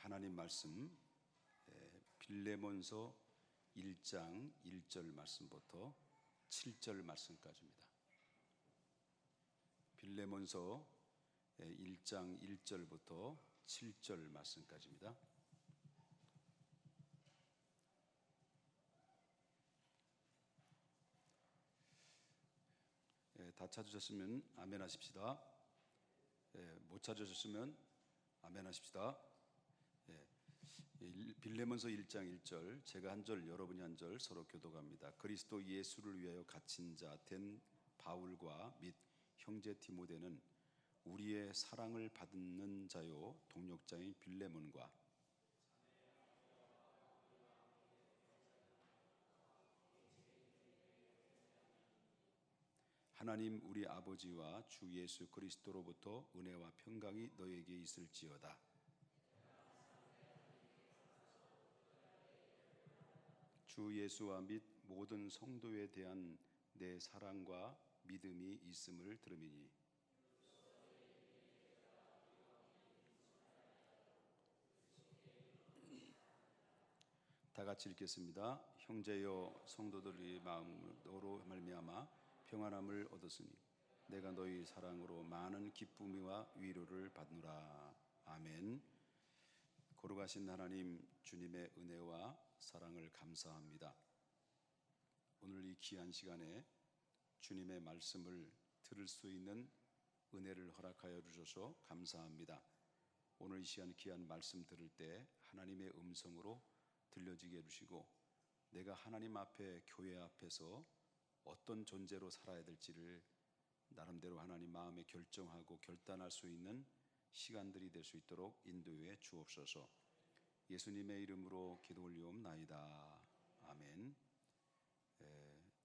하나님 말씀 빌레몬서 1장 1절 말씀부터 7절 말씀까지입니다. 빌레몬서 1장 1절부터 7절 말씀까지입니다. 다 찾으셨으면 아멘 하십시다. 못 찾으셨으면 아멘 하십시다. 빌레몬서 1장 1절, 제가 한 절, 여러분이 한 절 서로 교독합니다. 그리스도 예수를 위하여 갇힌 자 된 바울과 및 형제 디모데는 우리의 사랑을 받는 자요 동력자인 빌레몬과 하나님 우리 아버지와 주 예수 그리스도로부터 은혜와 평강이 너에게 있을지어다. 주 예수와 및 모든 성도에 대한 내 사랑과 믿음이 있음을 들음이니 다 같이 읽겠습니다. 형제여 성도들의 마음으로 말미암아 평안함을 얻었으니 내가 너희 사랑으로 많은 기쁨과 위로를 받노라. 아멘. 거룩하신 하나님 주님의 은혜와 사랑을 감사합니다. 오늘 이 귀한 시간에 주님의 말씀을 들을 수 있는 은혜를 허락하여 주셔서 감사합니다. 오늘 이 시간 귀한 말씀 들을 때 하나님의 음성으로 들려지게 해주시고 내가 하나님 앞에 교회 앞에서 어떤 존재로 살아야 될지를 나름대로 하나님 마음에 결정하고 결단할 수 있는 시간들이 될 수 있도록 인도해 주옵소서. 예수님의 이름으로 기도 올리옵나이다. 아멘.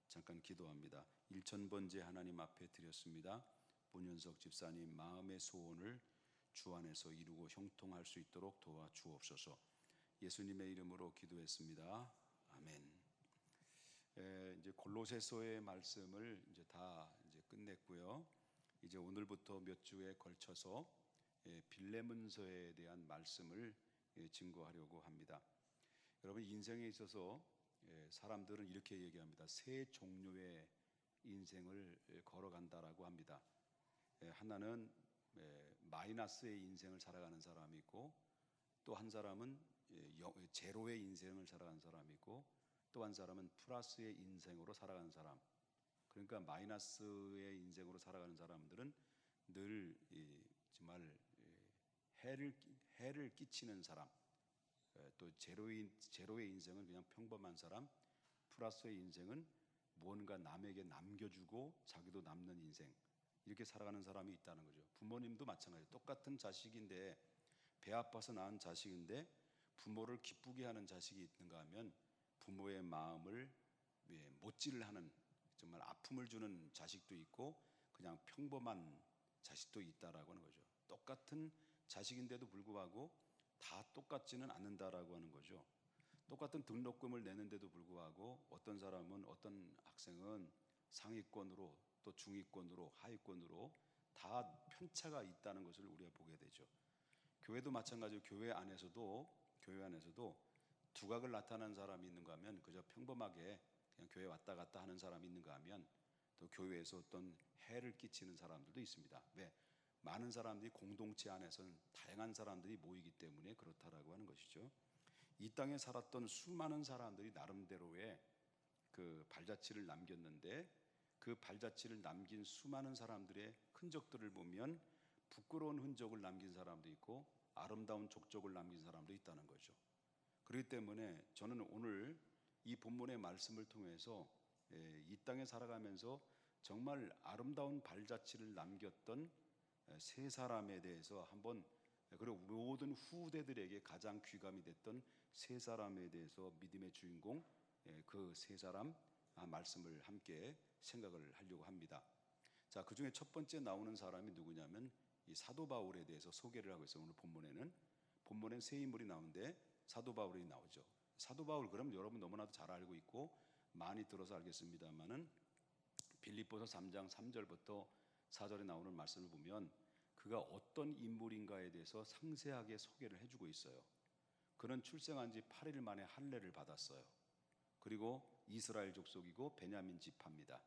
잠깐 기도합니다. 1000번째 하나님 앞에 드렸습니다. 문현석 집사님 마음의 소원을 주 안에서 이루고 형통할 수 있도록 도와주옵소서. 예수님의 이름으로 기도했습니다. 아멘. 이제 골로새서의 말씀을 이제 다 끝냈고요. 이제 오늘부터 몇 주에 걸쳐서 빌레몬서에 대한 말씀을 증거하려고 합니다. 여러분 인생에 있어서 사람들은 이렇게 얘기합니다. 세 종류의 인생을 걸어간다라고 합니다. 하나는 마이너스의 인생을 살아가는 사람이 있고 또 한 사람은 제로의 인생을 살아가는 사람이 있고 또 한 사람은 플러스의 인생으로 살아가는 사람. 그러니까 마이너스의 인생으로 살아가는 사람들은 늘 정말 해를 끼치는 사람, 또 제로의 인생은 그냥 평범한 사람, 플러스의 인생은 뭔가 남에게 남겨주고 자기도 남는 인생, 이렇게 살아가는 사람이 있다는 거죠. 부모님도 마찬가지예요. 똑같은 자식인데 배 아파서 낳은 자식인데 부모를 기쁘게 하는 자식이 있는가 하면 부모의 마음을 못질을 하는 정말 아픔을 주는 자식도 있고 그냥 평범한 자식도 있다라고 하는 거죠. 똑같은 자식인데도 불구하고 다 똑같지는 않는다라고 하는 거죠. 똑같은 등록금을 내는데도 불구하고 어떤 사람은 어떤 학생은 상위권으로 또 중위권으로 하위권으로 다 편차가 있다는 것을 우리가 보게 되죠. 교회도 마찬가지로 교회 안에서도 두각을 나타내는 사람이 있는가 하면 그저 평범하게 그냥 교회 왔다 갔다 하는 사람이 있는가 하면 또 교회에서 어떤 해를 끼치는 사람들도 있습니다. 왜? 많은 사람들이 공동체 안에서는 다양한 사람들이 모이기 때문에 그렇다라고 하는 것이죠. 이 땅에 살았던 수많은 사람들이 나름대로의 그 발자취를 남겼는데 그 발자취를 남긴 수많은 사람들의 흔적들을 보면 부끄러운 흔적을 남긴 사람도 있고 아름다운 족적을 남긴 사람도 있다는 거죠. 그렇기 때문에 저는 오늘 이 본문의 말씀을 통해서 이 땅에 살아가면서 정말 아름다운 발자취를 남겼던 세 사람에 대해서 한번, 그리고 모든 후대들에게 가장 귀감이 됐던 세 사람에 대해서 믿음의 주인공 그 세 사람 말씀을 함께 생각을 하려고 합니다. 자, 그 중에 첫 번째 나오는 사람이 누구냐면 이 사도 바울에 대해서 소개를 하고 있어요. 오늘 본문엔 세 인물이 나오는데 사도 바울이 나오죠. 사도 바울 그럼 여러분 너무나도 잘 알고 있고 많이 들어서 알겠습니다만은 빌립보서 3장 3절부터 4절에 나오는 말씀을 보면 그가 어떤 인물인가에 대해서 상세하게 소개를 해주고 있어요. 그는 출생한 지 8일 만에 할례를 받았어요. 그리고 이스라엘 족속이고 베냐민 지파입니다.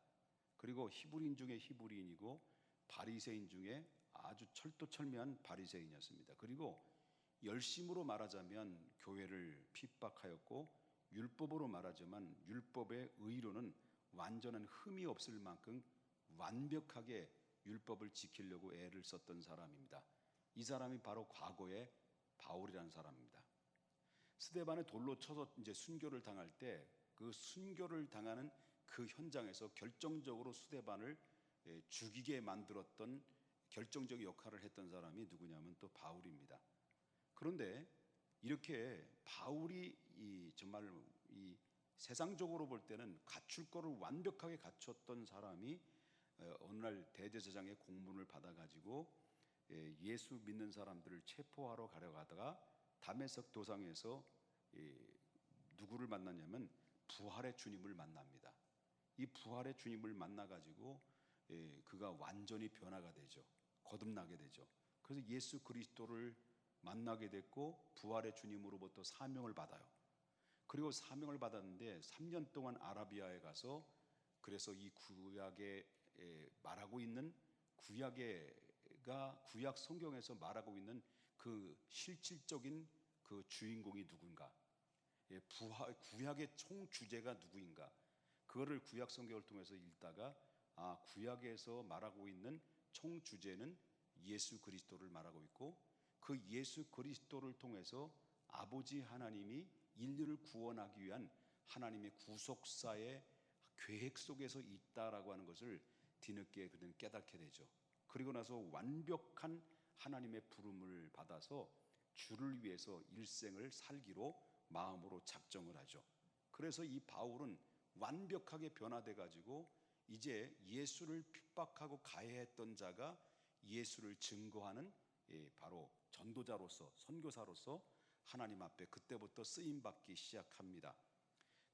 그리고 히브리인 중에 히브리인이고 바리새인 중에 아주 철도철미한 바리새인이었습니다. 그리고 열심으로 말하자면 교회를 핍박하였고, 율법으로 말하자면 율법의 의로는 완전한 흠이 없을 만큼 완벽하게 율법을 지키려고 애를 썼던 사람입니다. 이 사람이 바로 과거의 바울이라는 사람입니다. 스데반에 돌로 쳐서 이제 순교를 당할 때 그 순교를 당하는 그 현장에서 결정적으로 스데반을 죽이게 만들었던 결정적 역할을 했던 사람이 누구냐면 또 바울입니다. 그런데 이렇게 바울이 정말 이 세상적으로 볼 때는 갖출 거를 완벽하게 갖췄던 사람이 어느 날 대제사장의 공문을 받아가지고 예수 믿는 사람들을 체포하러 가려가다가 다메섹 도상에서 누구를 만났냐면 부활의 주님을 만납니다. 이 부활의 주님을 만나가지고 그가 완전히 변화가 되죠. 거듭나게 되죠. 그래서 예수 그리스도를 만나게 됐고 부활의 주님으로부터 사명을 받아요. 그리고 사명을 받았는데 3년 동안 아라비아에 가서 그래서 이 구약에 말하고 있는 구약 성경에서 말하고 있는 그 실질적인 그 주인공이 누군가, 구약의 총 주제가 누구인가, 그거를 구약 성경을 통해서 읽다가 구약에서 말하고 있는 총 주제는 예수 그리스도를 말하고 있고, 그 예수 그리스도를 통해서 아버지 하나님이 인류를 구원하기 위한 하나님의 구속사의 계획 속에서 있다라고 하는 것을 뒤늦게 그는 깨닫게 되죠. 그리고 나서 완벽한 하나님의 부름을 받아서 주를 위해서 일생을 살기로 마음으로 작정을 하죠. 그래서 이 바울은 완벽하게 변화돼 가지고 이제 예수를 핍박하고 가해했던 자가 예수를 증거하는 바로 전도자로서, 선교사로서 하나님 앞에 그때부터 쓰임 받기 시작합니다.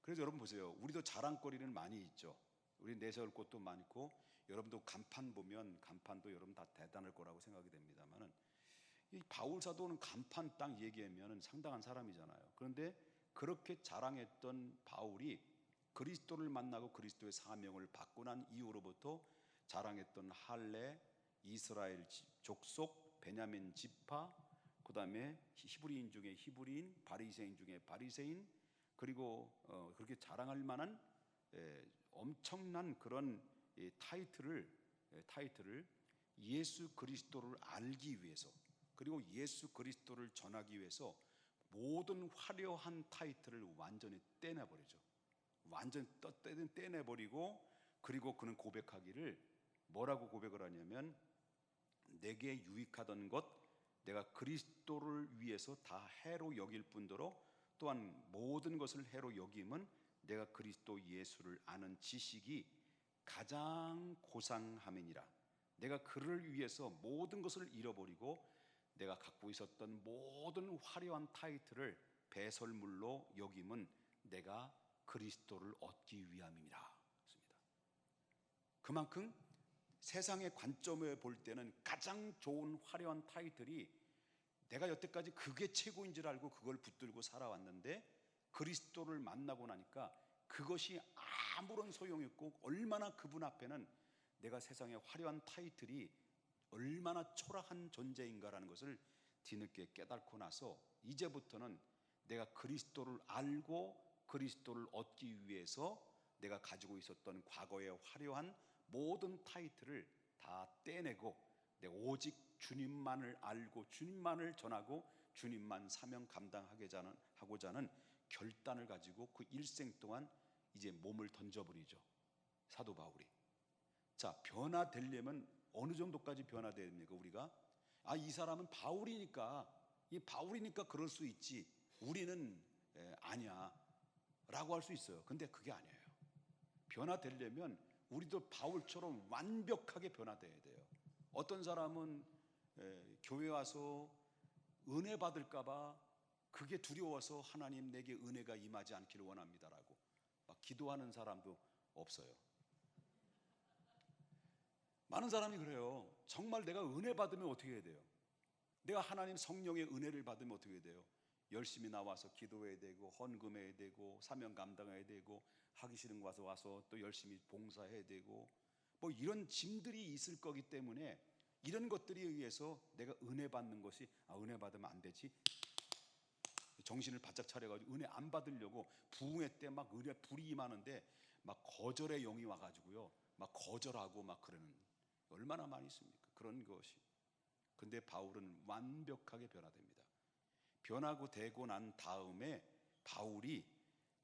그래서 여러분 보세요. 우리도 자랑거리는 많이 있죠. 우리 내세울 것도 많고, 여러분도 간판 보면 간판도 여러분 다 대단할 거라고 생각이 됩니다만은, 이 바울 사도는 간판 딱 얘기하면 상당한 사람이잖아요. 그런데 그렇게 자랑했던 바울이 그리스도를 만나고 그리스도의 사명을 받고 난 이후로부터 자랑했던 할례, 이스라엘 족속, 베냐민 지파, 그 다음에 히브리인 중에 히브리인, 바리새인 중에 바리새인, 그리고 그렇게 자랑할 만한 엄청난 그런 타이틀을 예수 그리스도를 알기 위해서, 그리고 예수 그리스도를 전하기 위해서 모든 화려한 타이틀을 완전히 떼내버리죠. 완전히 떼내버리고, 그리고 그는 고백하기를 뭐라고 고백을 하냐면, 내게 유익하던 것 내가 그리스도를 위해서 다 해로 여길 뿐더러 또한 모든 것을 해로 여김은 내가 그리스도 예수를 아는 지식이 가장 고상함이니라. 내가 그를 위해서 모든 것을 잃어버리고 내가 갖고 있었던 모든 화려한 타이틀을 배설물로 여김은 내가 그리스도를 얻기 위함입니다. 그만큼 세상의 관점에 볼 때는 가장 좋은 화려한 타이틀이, 내가 여태까지 그게 최고인 줄 알고 그걸 붙들고 살아왔는데 그리스도를 만나고 나니까 그것이 아무런 소용이 없고, 얼마나 그분 앞에는 내가 세상의 화려한 타이틀이 얼마나 초라한 존재인가라는 것을 뒤늦게 깨닫고 나서 이제부터는 내가 그리스도를 알고 그리스도를 얻기 위해서 내가 가지고 있었던 과거의 화려한 모든 타이틀을 다 떼내고 내가 오직 주님만을 알고 주님만을 전하고 주님만 사명 감당하고자 하는 결단을 가지고 그 일생 동안 이제 몸을 던져버리죠, 사도 바울이. 자, 변화되려면 어느 정도까지 변화됩니까? 우리가 이 사람은 바울이니까 그럴 수 있지, 우리는 아니야 라고 할 수 있어요. 근데 그게 아니에요. 변화되려면 우리도 바울처럼 완벽하게 변화돼야 돼요. 어떤 사람은 교회 와서 은혜 받을까봐 그게 두려워서 하나님 내게 은혜가 임하지 않기를 원합니다라고 막 기도하는 사람도 없어요. 많은 사람이 그래요. 정말 내가 은혜 받으면 어떻게 해야 돼요? 내가 하나님 성령의 은혜를 받으면 어떻게 해야 돼요? 열심히 나와서 기도해야 되고 헌금해야 되고 사명 감당해야 되고 하기 싫은 거 와서 또 열심히 봉사해야 되고 뭐 이런 짐들이 있을 거기 때문에 이런 것들에 의해서 내가 은혜 받는 것이 은혜 받으면 안 되지, 정신을 바짝 차려가지고 은혜 안 받으려고 부흥회 때 막 은혜 불이 임하는데 막 거절의 영이 와가지고요 막 거절하고 막 그러는, 얼마나 많이 있습니까 그런 것이. 근데 바울은 완벽하게 변화됩니다. 변하고 되고 난 다음에 바울이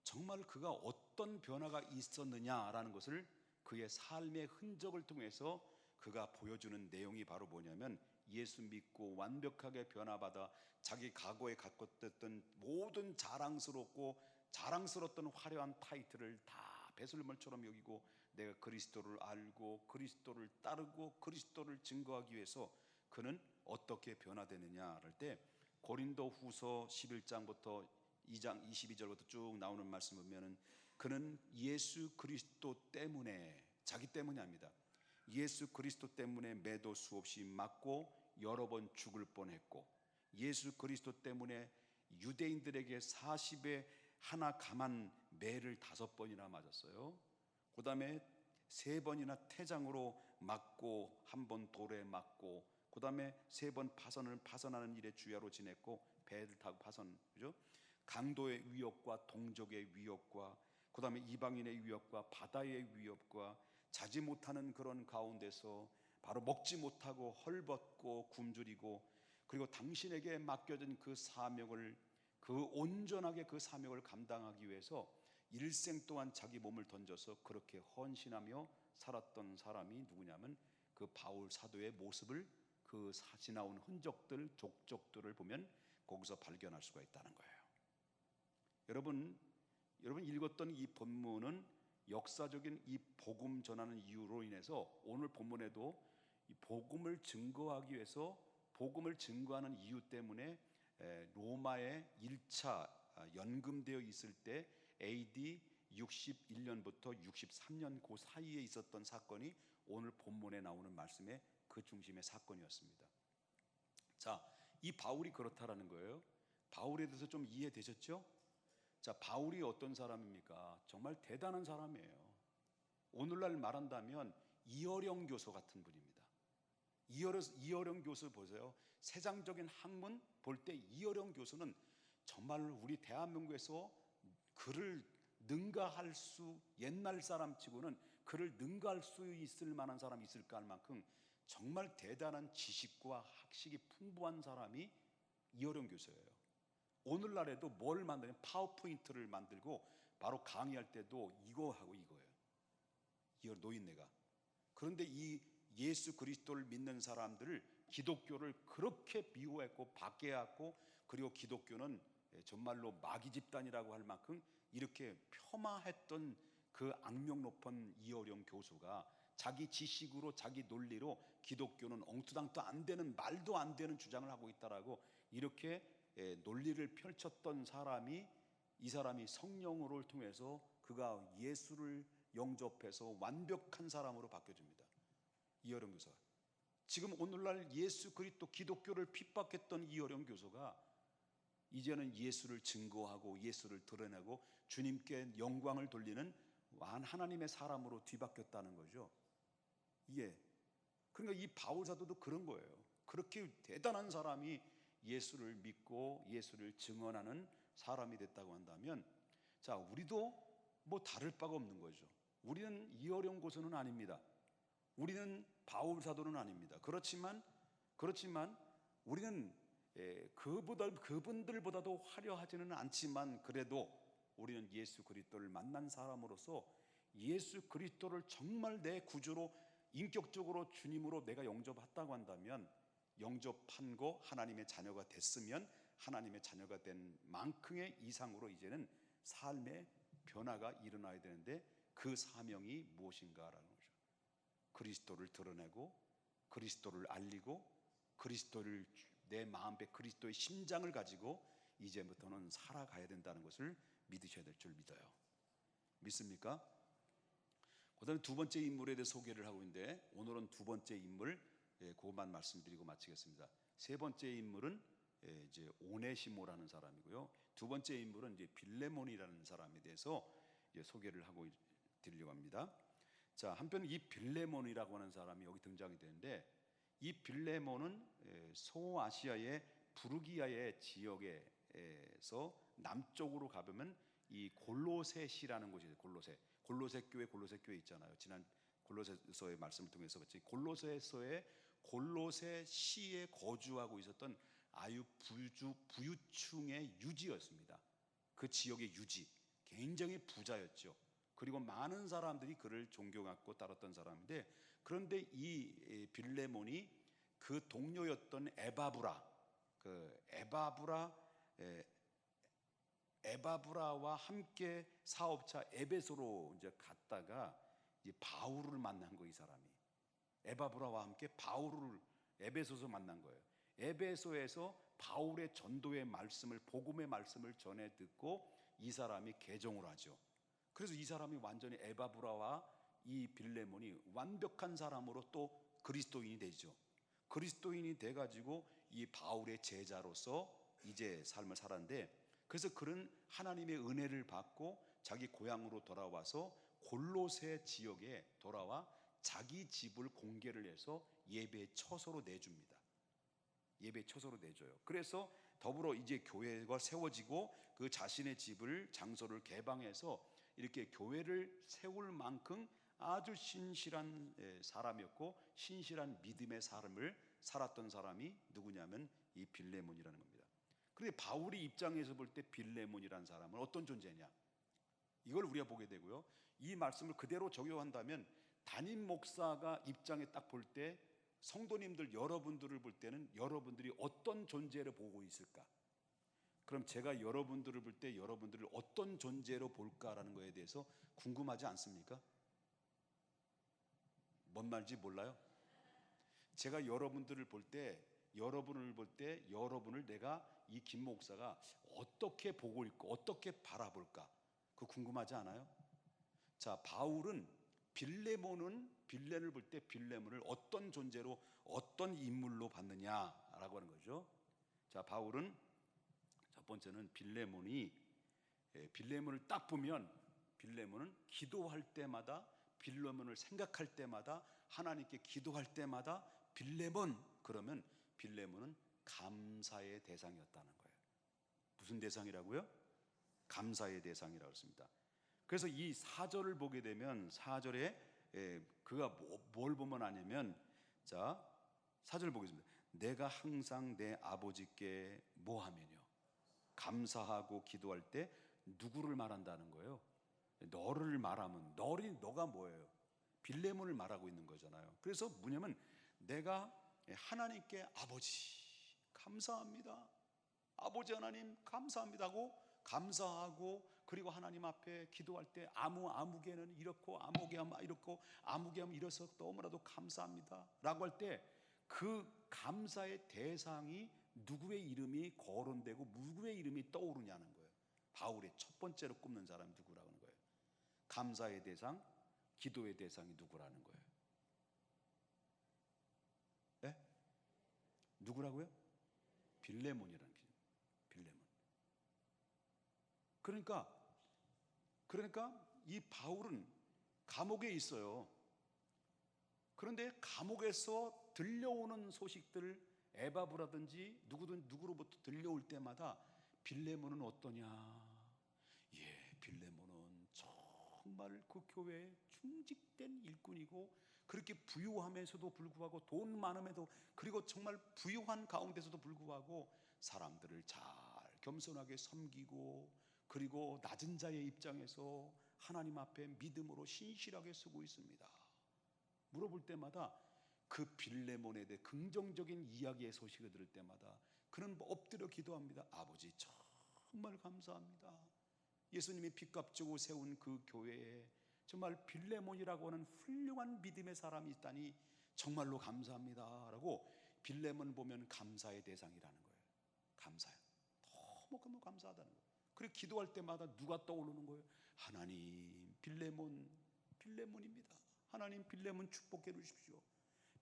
정말 그가 어떤 변화가 있었느냐라는 것을 그의 삶의 흔적을 통해서 그가 보여주는 내용이 바로 뭐냐면, 예수 믿고 완벽하게 변화받아 자기 과거에 갖고 있던 모든 자랑스러웠던 화려한 타이틀을 다 배설물처럼 여기고 내가 그리스도를 알고 그리스도를 따르고 그리스도를 증거하기 위해서 그는 어떻게 변화되느냐 할 때, 고린도 후서 11장부터 2장 22절부터 쭉 나오는 말씀 보면은 그는 예수 그리스도 때문에, 자기 때문이 아닙니다, 예수 그리스도 때문에 매도 수없이 맞고 여러 번 죽을 뻔했고, 예수 그리스도 때문에 유대인들에게 40에 하나 감한 매를 5번이나 맞았어요. 그 다음에 3번이나 태장으로 맞고 1번 돌에 맞고, 그 다음에 3번 파선하는 일에 주야로 지냈고, 배를 타고 파선, 그죠? 강도의 위협과 동족의 위협과 그 다음에 이방인의 위협과 바다의 위협과 자지 못하는 그런 가운데서 바로 먹지 못하고 헐벗고 굶주리고, 그리고 당신에게 맡겨진 그 사명을, 그 온전하게 그 사명을 감당하기 위해서 일생 동안 자기 몸을 던져서 그렇게 헌신하며 살았던 사람이 누구냐면 그 바울 사도의 모습을, 그 지나온 흔적들, 족적들을 보면 거기서 발견할 수가 있다는 거예요. 여러분 읽었던 이 본문은 역사적인 이 복음 전하는 이유로 인해서 오늘 본문에도 이 복음을 증거하기 위해서, 복음을 증거하는 이유 때문에 로마에 1차 연금되어 있을 때 AD 61년부터 63년 그 사이에 있었던 사건이 오늘 본문에 나오는 말씀의 그 중심의 사건이었습니다. 자, 이 바울이 그렇다라는 거예요. 바울에 대해서 좀 이해되셨죠? 자, 바울이 어떤 사람입니까? 정말 대단한 사람이에요. 오늘날 말한다면 이어령 교수 같은 분입니다. 이어령 교수 보세요. 세상적인 학문 볼 때 이어령 교수는 정말 우리 대한민국에서 그를 능가할 수, 옛날 사람 치고는 그를 능가할 수 있을 만한 사람이 있을까 할 만큼 정말 대단한 지식과 학식이 풍부한 사람이 이어령 교수예요. 오늘날에도 뭘 만드냐면 파워포인트를 만들고 바로 강의할 때도 이거 하고 이거예요. 이 노인네가. 그런데 이 예수 그리스도를 믿는 사람들을, 기독교를 그렇게 비호했고 박해했고, 그리고 기독교는 정말로 마귀 집단이라고 할 만큼 이렇게 폄하했던 그 악명 높은 이어령 교수가 자기 지식으로, 자기 논리로 기독교는 엉투당도 안 되는, 말도 안 되는 주장을 하고 있다라고 이렇게 논리를 펼쳤던 사람이, 이 사람이 성령으로를 통해서 그가 예수를 영접해서 완벽한 사람으로 바뀌어집니다. 이어령 교수가. 지금 오늘날 예수 그리스도 기독교를 핍박했던 이어령 교수가 이제는 예수를 증거하고 예수를 드러내고 주님께 영광을 돌리는 하나님의 사람으로 뒤바뀌었다는 거죠. 이게 그러니까 이 바울 사도도 그런 거예요. 그렇게 대단한 사람이 예수를 믿고 예수를 증언하는 사람이 됐다고 한다면, 자, 우리도 뭐 다를 바가 없는 거죠. 우리는 이어령 고수는 아닙니다. 우리는 바울 사도는 아닙니다. 그렇지만 우리는 그분들보다도 화려하지는 않지만 그래도 우리는 예수 그리스도를 만난 사람으로서 예수 그리스도를 정말 내 구주로 인격적으로 주님으로 내가 영접했다고 한다면, 영접한 거 하나님의 자녀가 됐으면 하나님의 자녀가 된 만큼의 이상으로 이제는 삶의 변화가 일어나야 되는데, 그 사명이 무엇인가라는 거죠. 그리스도를 드러내고 그리스도를 알리고 그리스도를 내 마음에 그리스도의 심장을 가지고 이제부터는 살아가야 된다는 것을 믿으셔야 될 줄 믿어요. 믿습니까? 그 다음에 두 번째 인물에 대해 소개를 하고 있는데, 오늘은 두 번째 인물 그것만 말씀드리고 마치겠습니다. 세 번째 인물은 이제 오네시모라는 사람이고요. 두 번째 인물은 이제 빌레몬이라는 사람에 대해서 이제 소개를 하고 드리려고 합니다. 자, 한편 이 빌레몬이라고 하는 사람이 여기 등장이 되는데, 이 빌레몬은 소아시아의 부르기아의 지역에서 남쪽으로 가보면 이 골로새시라는 곳이 있어요. 골로새 교회 있잖아요. 지난 골로새서의 말씀을 통해서 그렇지, 골로새서의 골로새시에 거주하고 있었던 아주 부유층의 유지였습니다. 그 지역의 유지, 굉장히 부자였죠. 그리고 많은 사람들이 그를 존경하고 따랐던 사람인데, 그런데 이 빌레몬이 그 동료였던 에바브라와 함께 사업차 에베소로 이제 갔다가 이제 바울을 만난 거, 이 사람이 에바브라와 함께 바울을 에베소에서 만난 거예요. 에베소에서 바울의 전도의 말씀을, 복음의 말씀을 전해 듣고 이 사람이 개종을 하죠. 그래서 이 사람이 완전히 에바브라와 이 빌레몬이 완벽한 사람으로 또 그리스도인이 되죠. 그리스도인이 돼가지고 이 바울의 제자로서 이제 삶을 살았는데, 그래서 그는 하나님의 은혜를 받고 자기 고향으로 돌아와서 골로새 지역에 돌아와 자기 집을 공개를 해서 예배 처소로 내줍니다. 예배 처소로 내줘요. 그래서 더불어 이제 교회가 세워지고 그 자신의 집을, 장소를 개방해서 이렇게 교회를 세울 만큼 아주 신실한 사람이었고, 신실한 믿음의 삶을 살았던 사람이 누구냐면 이 빌레몬이라는 겁니다. 그런데 바울이 입장에서 볼 때 빌레몬이라는 사람은 어떤 존재냐, 이걸 우리가 보게 되고요. 이 말씀을 그대로 적용한다면 담임 목사가 입장에 딱 볼 때, 성도님들 여러분들을 볼 때는 여러분들이 어떤 존재를 보고 있을까? 그럼 제가 여러분들을 볼 때 여러분들을 어떤 존재로 볼까라는 것에 대해서 궁금하지 않습니까? 뭔 말인지 몰라요? 제가 여러분들을 볼 때, 여러분을 내가 이 김 목사가 어떻게 보고 있고 어떻게 바라볼까? 그거 궁금하지 않아요? 자, 바울은 빌레를 볼 때 빌레몬을 어떤 존재로, 어떤 인물로 봤느냐라고 하는 거죠. 자, 바울은 첫 번째는 빌레몬을 딱 보면, 빌레몬은 기도할 때마다, 빌레몬을 생각할 때마다, 하나님께 기도할 때마다 그러면 빌레몬은 감사의 대상이었다는 거예요. 무슨 대상이라고요? 감사의 대상이라고 했습니다. 그래서 이 4절을 보게 되면 4절에 그가 뭘 보면 아냐면, 자, 4절 보겠습니다. 내가 항상 내 아버지께 뭐하면요, 감사하고 기도할 때 누구를 말한다는 거예요? 너를 말하면, 너가 뭐예요? 빌레몬을 말하고 있는 거잖아요. 그래서 뭐냐면, 내가 하나님께 아버지 감사합니다, 아버지 하나님 감사합니다 하고, 감사하고, 그리고 하나님 앞에 기도할 때 아무개는 이렇고 아무개 하면 이렇고 아무개 하면 이래서 너무나도 감사합니다 라고 할 때, 그 감사의 대상이 누구의 이름이 거론되고 누구의 이름이 떠오르냐는 거예요. 바울의 첫 번째로 꼽는 사람이 누구라고 하는 거예요? 감사의 대상, 기도의 대상이 누구라는 거예요? 네? 누구라고요? 빌레몬이라는 거예요. 빌레몬. 그러니까 이 바울은 감옥에 있어요. 그런데 감옥에서 들려오는 소식들, 에바브라든지 누구로부터 들려올 때마다 빌레몬은 어떠냐? 빌레몬은 정말 그 교회에 충직된 일꾼이고, 그렇게 부유함에서도 불구하고, 돈 많음에도, 그리고 정말 부유한 가운데서도 불구하고 사람들을 잘 겸손하게 섬기고, 그리고 낮은 자의 입장에서 하나님 앞에 믿음으로 신실하게 쓰고 있습니다. 물어볼 때마다 그 빌레몬에 대해 긍정적인 이야기의 소식을 들을 때마다 그는 엎드려 기도합니다. 아버지 정말 감사합니다. 예수님이 빚값 주고 세운 그 교회에 정말 빌레몬이라고 하는 훌륭한 믿음의 사람이 있다니 정말로 감사합니다 라고, 빌레몬 보면 감사의 대상이라는 거예요. 감사요. 너무 감사하다는 거예요. 그리고 기도할 때마다 누가 떠오르는 거예요? 하나님, 빌레몬입니다. 하나님, 빌레몬 축복해 주십시오.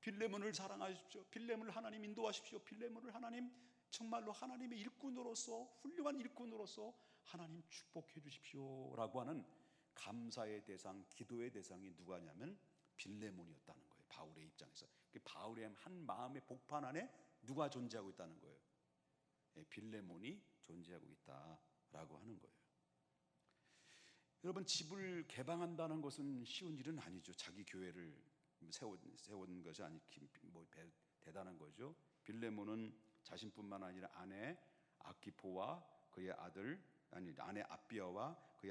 빌레몬을 사랑하십시오. 빌레몬을 하나님 인도하십시오. 빌레몬을 하나님 정말로 하나님의 일꾼으로서, 훌륭한 일꾼으로서 하나님 축복해 주십시오라고 하는 감사의 대상, 기도의 대상이 누가냐면 빌레몬이었다는 거예요. 바울의 입장에서. 바울의 한 마음의 복판 안에 누가 존재하고 있다는 거예요? 빌레몬이 존재하고 있다라고 하는 거예요. 여러분, 집을 개방한다는 것은 쉬운 일은 아니죠. 자기 교회를 세운 것이 대단한 거죠. 빌레몬은 자신뿐만 아니라 아내 아비아와 그의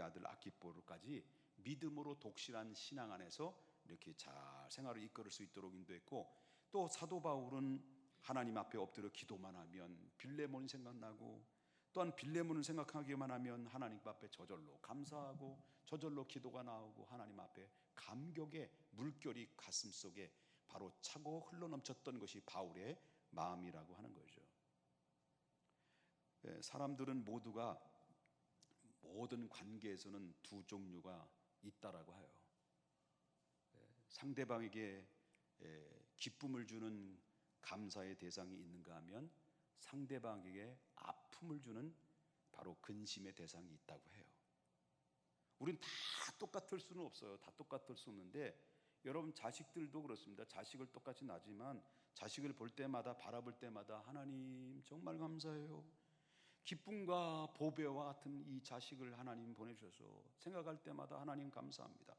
아들 아키포르까지 믿음으로 독실한 신앙 안에서 이렇게 잘 생활을 이끌을 수 있도록 인도했고, 또 사도 바울은 하나님 앞에 엎드려 기도만 하면 빌레몬이 생각나고, 또한 빌레몬을 생각하기만 하면 하나님 앞에 저절로 감사하고 저절로 기도가 나오고 하나님 앞에 감격의 물결이 가슴속에 바로 차고 흘러넘쳤던 것이 바울의 마음이라고 하는 거죠. 사람들은 모두가 모든 관계에서는 두 종류가 있다라고 해요. 상대방에게 기쁨을 주는 감사의 대상이 있는가 하면 상대방에게 아픔을 주는 바로 근심의 대상이 있다고 해요. 우린 다 똑같을 수는 없어요. 다 똑같을 수 없는데, 여러분 자식들도 그렇습니다. 자식을 똑같이 낳지만 자식을 볼 때마다, 바라볼 때마다 하나님 정말 감사해요. 기쁨과 보배와 같은 이 자식을 하나님 보내주셔서 생각할 때마다 하나님 감사합니다.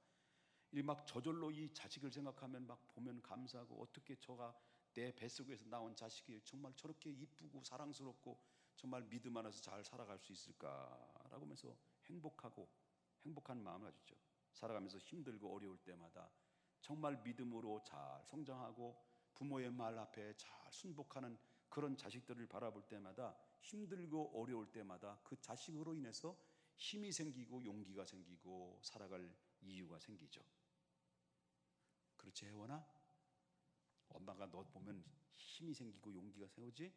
이 막 저절로 이 자식을 생각하면 막 보면 감사하고, 어떻게 저가 내 뱃속에서 나온 자식이 정말 저렇게 이쁘고 사랑스럽고 정말 믿음 안에서 잘 살아갈 수 있을까라고 하면서 행복한 마음을 가지죠. 살아가면서 힘들고 어려울 때마다 정말 믿음으로 잘 성장하고 부모의 말 앞에 잘 순복하는 그런 자식들을 바라볼 때마다, 힘들고 어려울 때마다 그 자식으로 인해서 힘이 생기고 용기가 생기고 살아갈 이유가 생기죠. 그렇지, 혜원아? 엄마가 너 보면 힘이 생기고 용기가 생기지?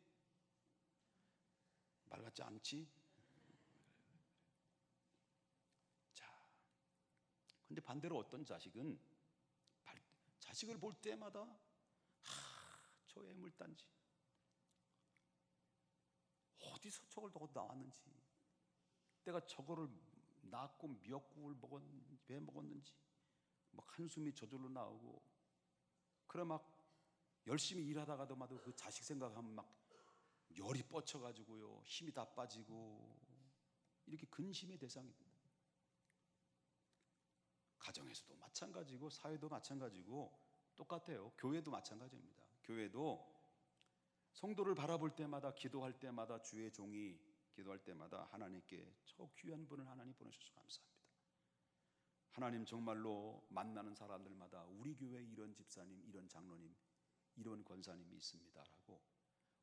말 같지 않지? 자, 근데 반대로 어떤 자식은 자식을 볼 때마다 저 애물단지 어디서 저걸 더 나왔는지, 내가 저거를 낳고 미역국을 왜 먹었는지 막 한숨이 저절로 나오고, 그래 막 열심히 일하다가도 그 자식 생각하면 막 열이 뻗쳐가지고요, 힘이 다 빠지고, 이렇게 근심의 대상입니다. 가정에서도 마찬가지고 사회도 마찬가지고 똑같아요. 교회도 마찬가지입니다. 교회도 성도를 바라볼 때마다, 기도할 때마다, 주의 종이 기도할 때마다 하나님께 저 귀한 분을 하나님 보내셔서 감사합니다. 하나님 정말로 만나는 사람들마다 우리 교회에 이런 집사님, 이런 장로님, 이런 권사님이 있습니다라고,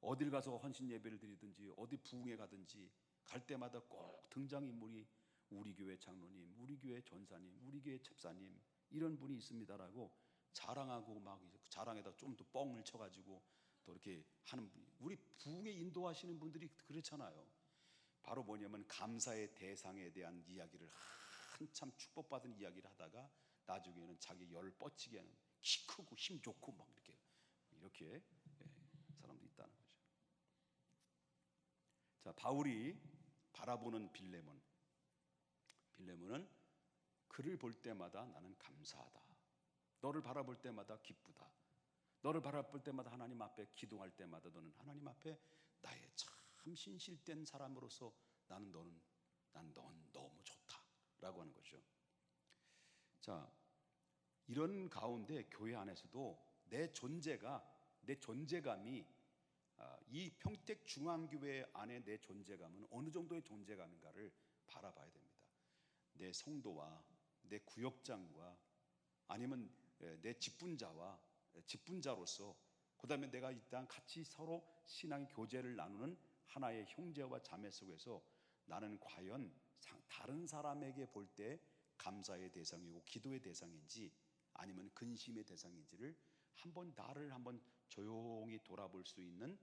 어딜 가서 헌신 예배를 드리든지 어디 부흥회 가든지 갈 때마다 꼭 등장인물이 우리 교회 장로님, 우리 교회 전사님, 우리 교회 집사님, 이런 분이 있습니다라고 자랑하고, 막 자랑에다 좀 더 뻥을 쳐가지고 또 이렇게 하는 분이, 우리 부흥회 인도하시는 분들이 그렇잖아요. 바로 뭐냐면 감사의 대상에 대한 이야기를 한참 축복받은 이야기를 하다가 나중에는 자기 열 뻗치게 하는, 키 크고 힘 좋고 막 이렇게 사람도 있다는 거죠. 자, 바울이 바라보는 빌레몬은 그를 볼 때마다 나는 감사하다, 너를 바라볼 때마다 기쁘다, 너를 바라볼 때마다 하나님 앞에 기도할 때마다 너는 하나님 앞에 나의 참 신실된 사람으로서 난 넌 너무 좋다라고 하는 거죠. 자, 이런 가운데 교회 안에서도 내 존재감이, 이 평택중앙교회 안에 내 존재감은 어느 정도의 존재감인가를 바라봐야 됩니다. 내 성도와 내 구역장과 아니면 내 직분자로서, 그 다음에 내가 이 땅 같이 서로 신앙 교제를 나누는 하나의 형제와 자매 속에서 나는 과연 다른 사람에게 볼 때 감사의 대상이고 기도의 대상인지 아니면 근심의 대상인지를 나를 한번 조용히 돌아볼 수 있는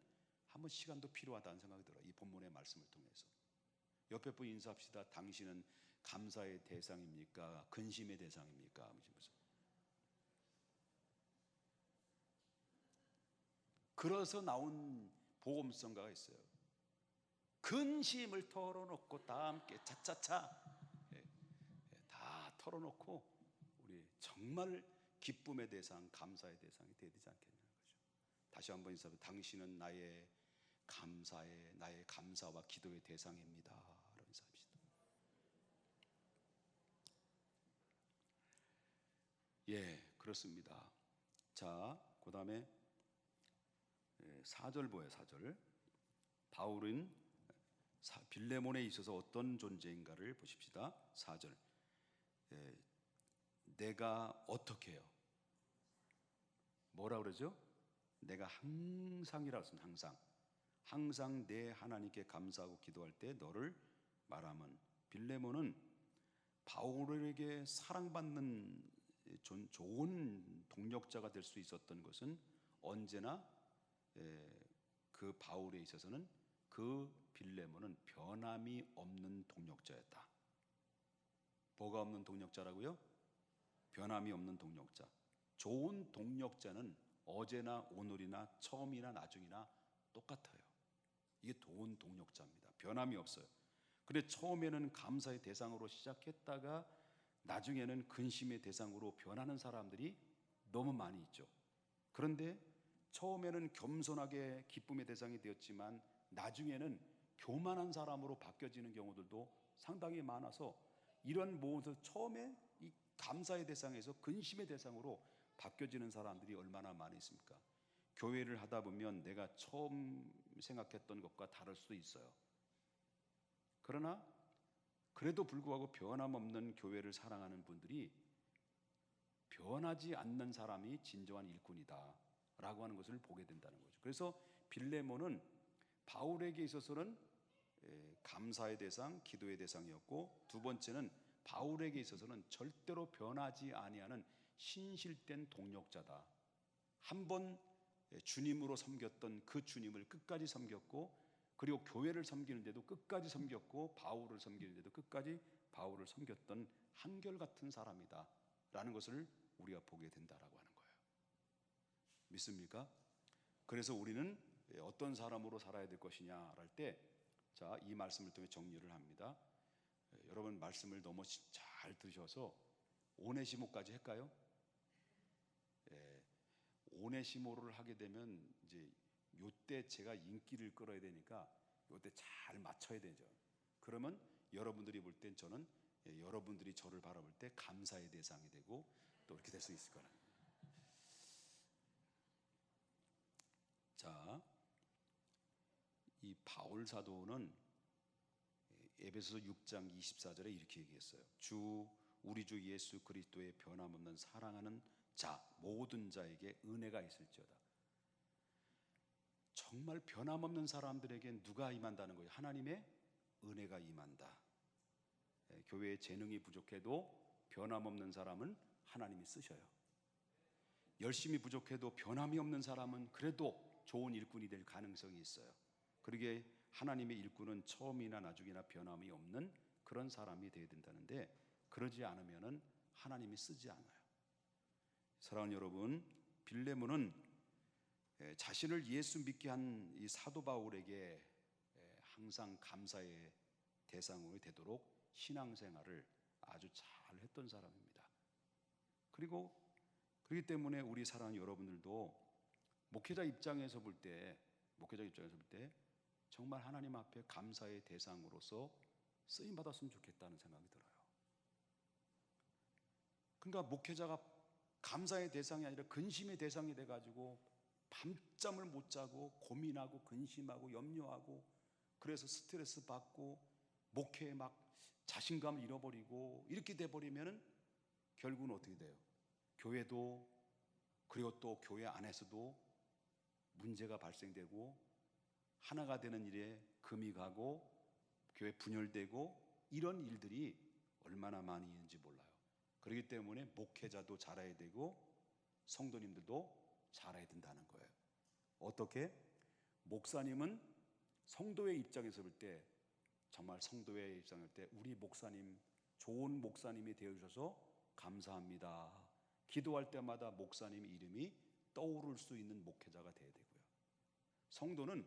한번 시간도 필요하다는 생각이 들어요. 이 본문의 말씀을 통해서. 옆에 분 인사합시다. 당신은 감사의 대상입니까? 근심의 대상입니까? 그래서 나온 복음성가가 있어요. 근심을 털어놓고 다 함께 차차차 다 털어놓고 우리 정말 기쁨의 대상, 감사의 대상이 되야 되지 않겠냐는 거죠. 다시 한번 인사합니다. 당신은 나의 감사와 기도의 대상입니다. 라고 인사합시다. 예, 그렇습니다. 자, 그 다음에 4절 보여요. 4절. 바울은 빌레몬에 있어서 어떤 존재인가를 보십시다. 4절. 내가 어떻게 해요? 뭐라 그러죠? 내가 항상이라고 했습니다. 항상 내 하나님께 감사하고 기도할 때 너를 말하면, 빌레몬은 바울에게 사랑받는 좋은 동력자가 될 수 있었던 것은 언제나 그 바울에 있어서는 그 빌레몬은 변함이 없는 동력자였다. 뭐가 없는 동력자라고요? 변함이 없는 동력자. 좋은 동력자는 어제나 오늘이나 처음이나 나중이나 똑같아요. 이게 좋은 동력자입니다. 변함이 없어요. 근데 처음에는 감사의 대상으로 시작했다가 나중에는 근심의 대상으로 변하는 사람들이 너무 많이 있죠. 그런데 처음에는 겸손하게 기쁨의 대상이 되었지만 나중에는 교만한 사람으로 바뀌어지는 경우들도 상당히 많아서, 이런 모습, 처음에 이 감사의 대상에서 근심의 대상으로 바뀌어지는 사람들이 얼마나 많이 있습니까? 교회를 하다 보면 내가 처음 생각했던 것과 다를 수도 있어요. 그러나 그래도 불구하고 변함없는 교회를 사랑하는 분들이 변하지 않는 사람이 진정한 일꾼이다 라고 하는 것을 보게 된다는 거죠. 그래서 빌레몬은 바울에게 있어서는 감사의 대상, 기도의 대상이었고, 두 번째는 바울에게 있어서는 절대로 변하지 아니하는 신실된 동력자다. 한번 주님으로 섬겼던 그 주님을 끝까지 섬겼고, 그리고 교회를 섬기는데도 끝까지 섬겼고, 바울을 섬기는데도 끝까지 바울을 섬겼던 한결같은 사람이다 라는 것을 우리가 보게 된다라고 하는 거예요. 믿습니까? 그래서 우리는 어떤 사람으로 살아야 될 것이냐 할 때, 자, 이 말씀을 통해 정리를 합니다. 여러분 말씀을 너무 잘 들으셔서 오네시모까지 할까요? 오네시모를 하게 되면 이제 요때 제가 인기를 끌어야 되니까 요때 잘 맞춰야 되죠. 그러면 여러분들이 볼 땐 저는, 여러분들이 저를 바라볼 때 감사의 대상이 되고 또 이렇게 될 수 있을 거라. 자, 이 바울 사도는 에베소서 6장 24절에 이렇게 얘기했어요. 우리 주 예수 그리스도의 변함없는 사랑하는 자, 모든 자에게 은혜가 있을지어다. 정말 변함없는 사람들에게 누가 임한다는 거예요? 하나님의 은혜가 임한다. 교회에 재능이 부족해도 변함없는 사람은 하나님이 쓰셔요. 열심히 부족해도 변함이 없는 사람은 그래도 좋은 일꾼이 될 가능성이 있어요. 그러기에 하나님의 일꾼은 처음이나 나중이나 변함이 없는 그런 사람이 되어야 된다는데, 그러지 않으면은 하나님이 쓰지 않아요. 사랑하는 여러분, 빌레몬은 자신을 예수 믿게 한 이 사도 바울에게 항상 감사의 대상으로 되도록 신앙생활을 아주 잘 했던 사람입니다. 그렇기 때문에 우리 사랑하는 여러분들도 목회자 입장에서 볼 때 정말 하나님 앞에 감사의 대상으로서 쓰임 받았으면 좋겠다는 생각이 들어요. 그러니까 목회자가 감사의 대상이 아니라 근심의 대상이 돼가지고 밤잠을 못 자고 고민하고 근심하고 염려하고, 그래서 스트레스 받고 목회에 막 자신감을 잃어버리고 이렇게 돼버리면은 결국은 어떻게 돼요? 교회도, 그리고 또 교회 안에서도 문제가 발생되고 하나가 되는 일에 금이 가고 교회 분열되고, 이런 일들이 얼마나 많이 있는지 몰라요. 그렇기 때문에 목회자도 잘해야 되고 성도님들도 잘해야 된다는 거예요. 어떻게? 목사님은 성도의 입장에서 볼 때, 정말 성도의 입장일 때 우리 목사님 좋은 목사님이 되어주셔서 감사합니다. 기도할 때마다 목사님 이름이 떠오를 수 있는 목회자가 되어야 되고요. 성도는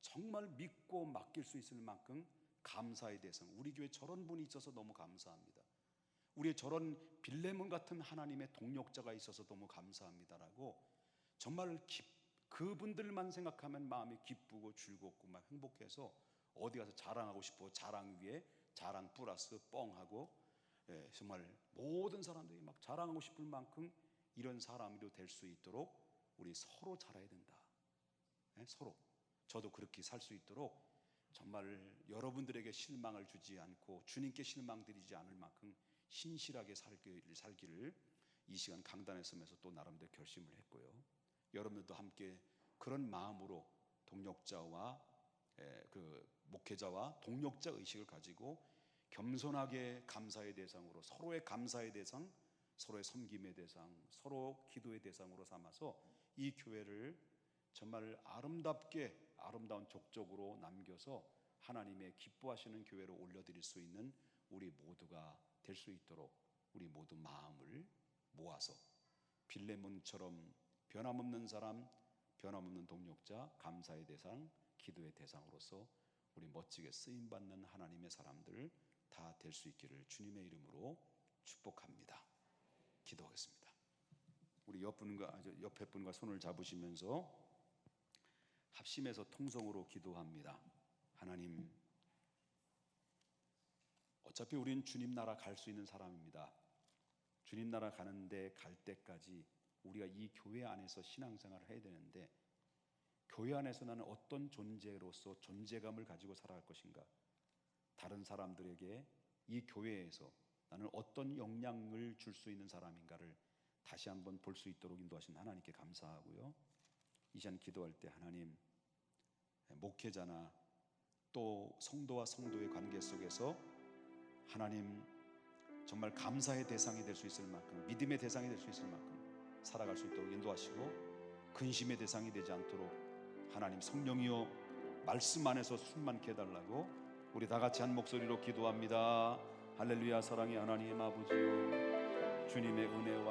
정말 믿고 맡길 수 있을 만큼 감사의 대상, 우리 교회 저런 분이 있어서 너무 감사합니다. 우리의 저런 빌레몬 같은 하나님의 동력자가 있어서 너무 감사합니다라고 정말 그분들만 생각하면 마음이 기쁘고 즐겁고 막 행복해서 어디 가서 자랑하고 싶어. 자랑 위에 자랑 플러스 뻥하고, 정말 모든 사람들이 막 자랑하고 싶을 만큼 이런 사람이 될 수 있도록 우리 서로 잘해야 된다. 서로. 저도 그렇게 살 수 있도록 정말 여러분들에게 실망을 주지 않고 주님께 실망드리지 않을 만큼 신실하게 살기를 이 시간 강단에 서면서 또 나름대로 결심을 했고요. 여러분들도 함께 그런 마음으로 동력자와 그 목회자와 동력자 의식을 가지고 겸손하게 감사의 대상으로, 서로의 감사의 대상, 서로의 섬김의 대상, 서로 기도의 대상으로 삼아서 이 교회를 정말 아름답게 아름다운 족적으로 남겨서 하나님의 기뻐하시는 교회로 올려드릴 수 있는 우리 모두가 될 수 있도록 우리 모두 마음을 모아서 빌레몬처럼 변함없는 사람, 변함없는 동력자, 감사의 대상, 기도의 대상으로서 우리 멋지게 쓰임받는 하나님의 사람들 다 될 수 있기를 주님의 이름으로 축복합니다. 기도하겠습니다. 우리 옆에 분과 손을 잡으시면서 합심해서 통성으로 기도합니다. 하나님, 어차피 우리는 주님 나라 갈 수 있는 사람입니다. 주님 나라 가는데 갈 때까지 우리가 이 교회 안에서 신앙생활을 해야 되는데, 교회 안에서 나는 어떤 존재로서 존재감을 가지고 살아갈 것인가, 다른 사람들에게 이 교회에서 나는 어떤 영향을 줄 수 있는 사람인가를 다시 한번 볼 수 있도록 인도하신 하나님께 감사하고요. 이 시간 기도할 때 하나님, 목회자나 또 성도와 성도의 관계 속에서 하나님 정말 감사의 대상이 될 수 있을 만큼, 믿음의 대상이 될 수 있을 만큼 살아갈 수 있도록 인도하시고, 근심의 대상이 되지 않도록 하나님 성령이여 말씀 안에서 충만케 해달라고 우리 다 같이 한 목소리로 기도합니다. 할렐루야. 사랑의 하나님 아버지요, 주님의 은혜와